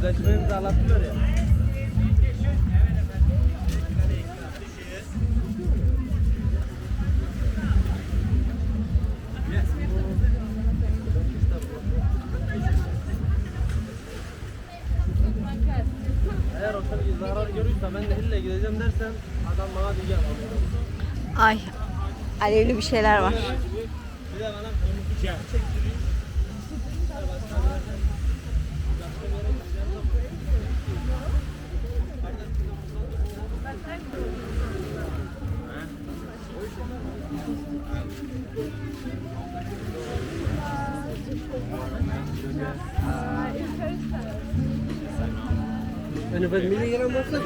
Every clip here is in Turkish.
Sözleşme imzalattılar ya. Eğer otel zarar görürse ben de ille gideceğim dersen adam bana diyecek. Ay. Alevli bir şeyler var. Bir de bana çektiriyor. Eine Familie geramazsa?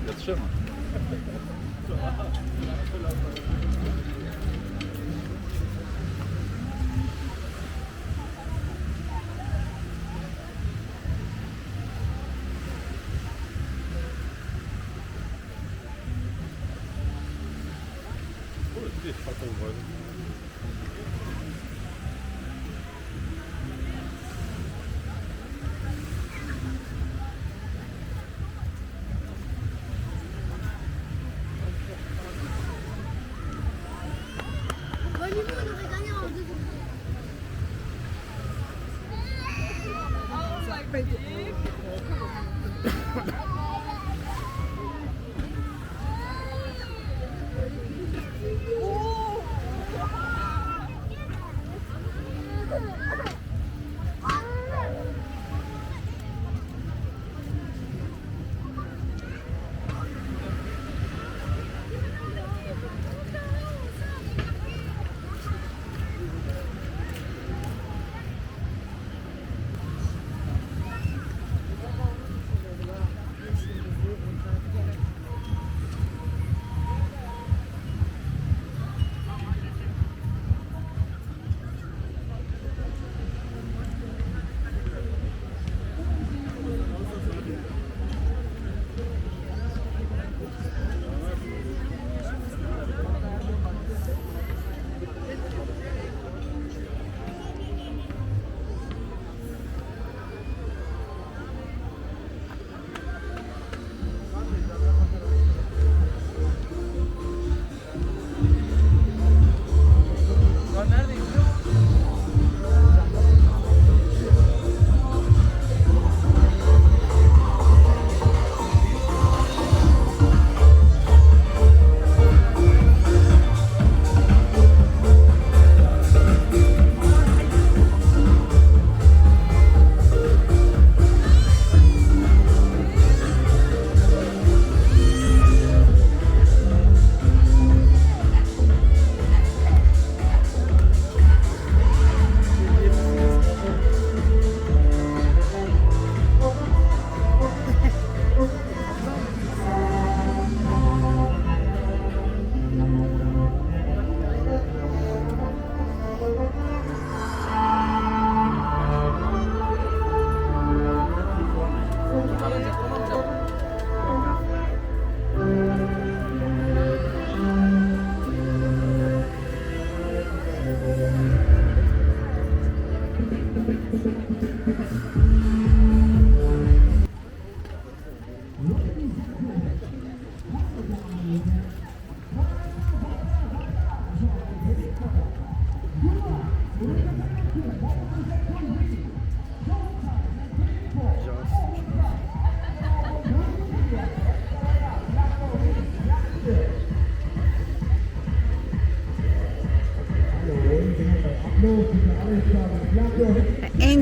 Yatışır mı? Здесь потом возьму.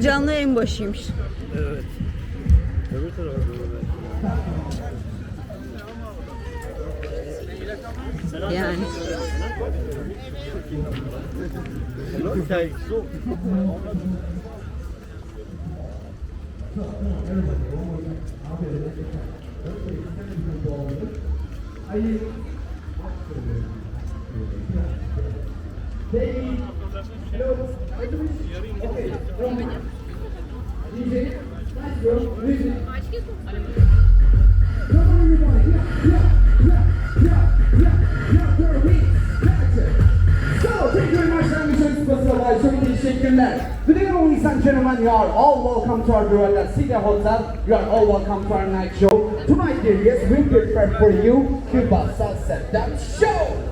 canlı en başıymış. Evet. Öbür tarafa doğru. Yani. So, thank you very much, çok teşekkürler. Good evening, ladies and gentlemen. You are all welcome to our Buranda City Hotel. You are all welcome to our night show. Tonight, dear guests, we prepare for you Cuba Sunset Dance Show.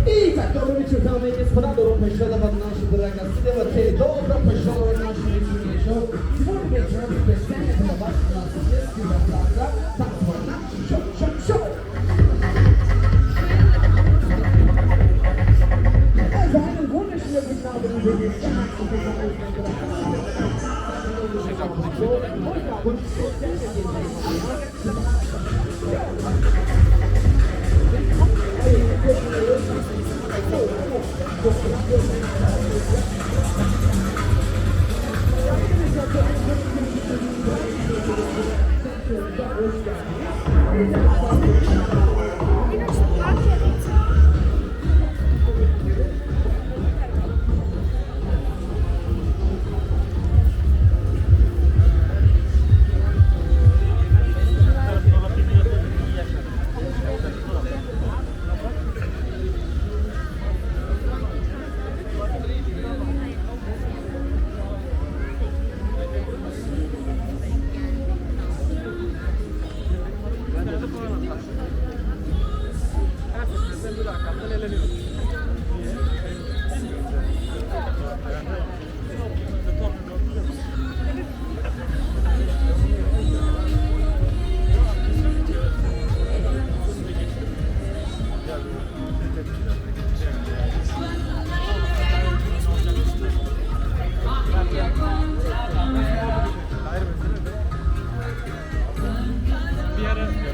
I tak, to robicie tam jest ponadto poświadoma naszego Buranda City Hotel. Dobro poświadoma naszego dzisiejszego. Zwój wieczór, specjalnie dla was na jest Cuba Sunset Dance Show. Efendim, wunderschöne guten Abend, liebe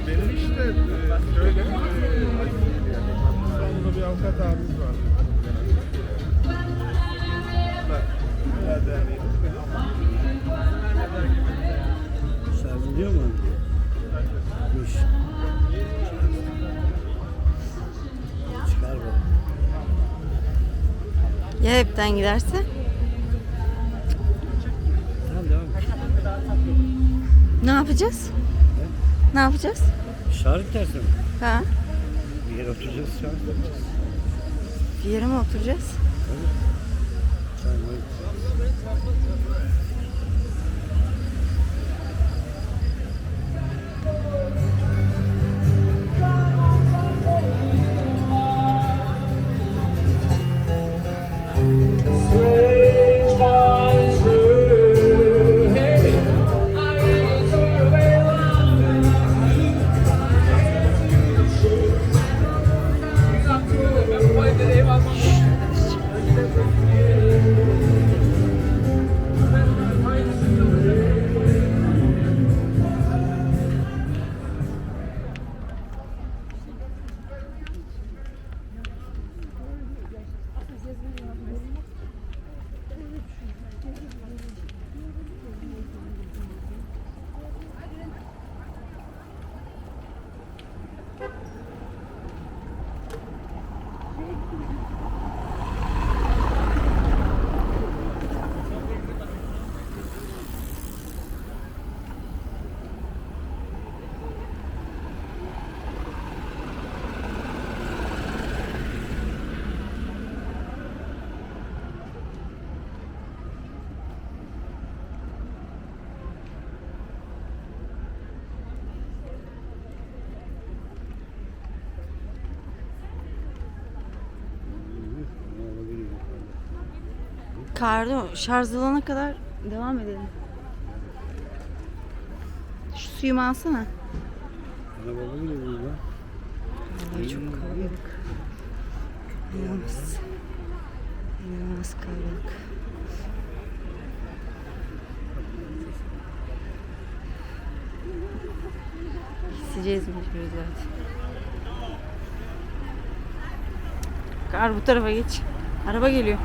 Benim işte şöyle sonunda bir avukat abimiz var. Sen biliyor musun? Çıkar bu. Ya hepten giderse? Tamam devam et. Ne yapacağız? Ne yapacağız? Şarj dersin. Ha? Bir yere oturacağız, şarj yapacağız. Bir yere mi oturacağız? Sen öyle. Kardo şarj olana kadar devam edelim. Şu suyumu alsana. Arabada gidiyor burada. Vallahi çok kalabalık. İnanılmaz kalabalık. Gideceğiz mecbur zaten. Kar bu tarafa geç. Araba geliyor.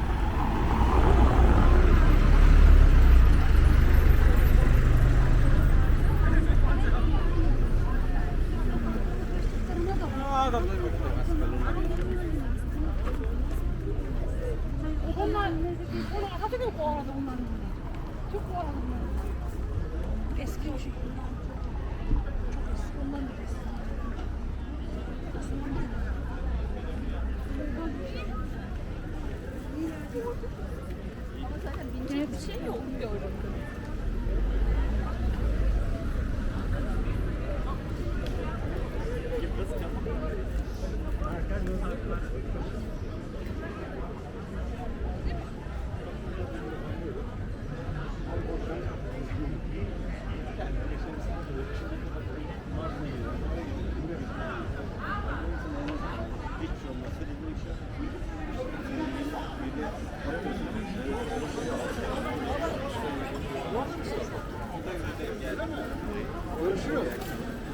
Onlar hadi de bu arada onlar. Çok bu arada. Eski o şey. Çok eski. Ondan da eski. Ama zaten binecek bir şey yok diyorum.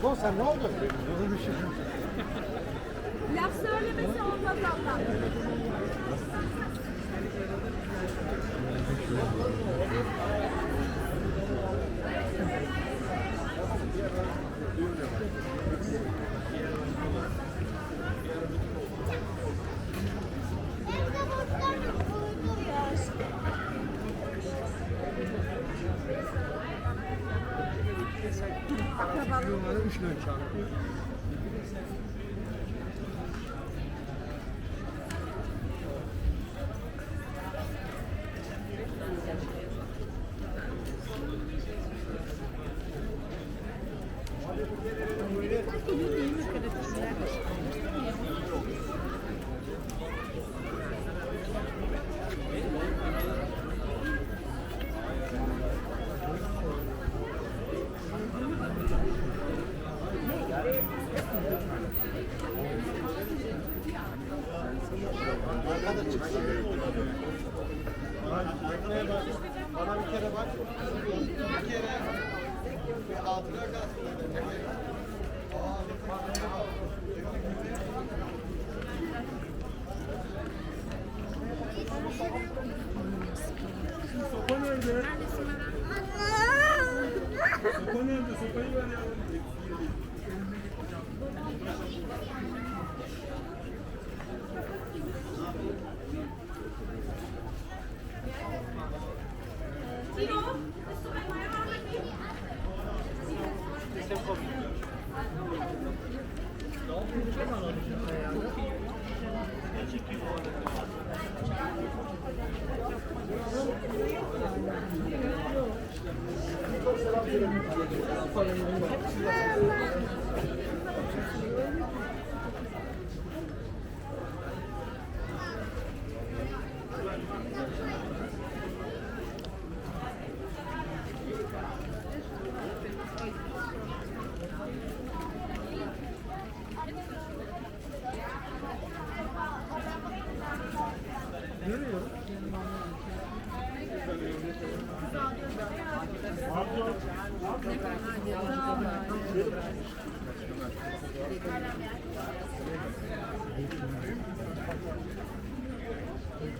Ulan sen ne oldu? Laf söylemesi olmaz Allah. Bunları üçle çarpıyor. Bana bir kere bak. Bir kere. Altına kalsın. Sopa nerede? Sopa nerede? Sopayı ver ya.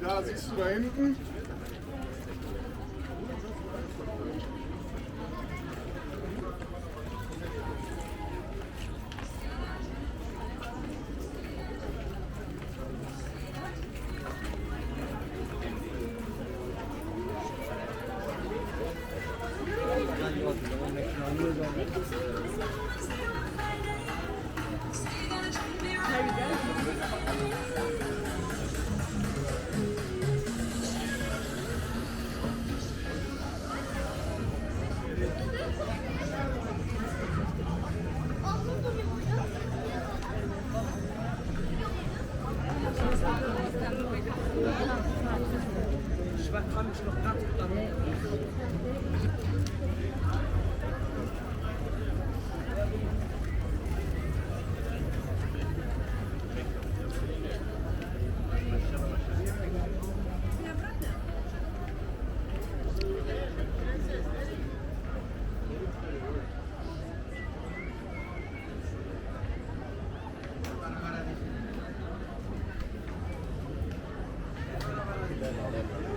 Da siehst du da hinten. Ben alayım.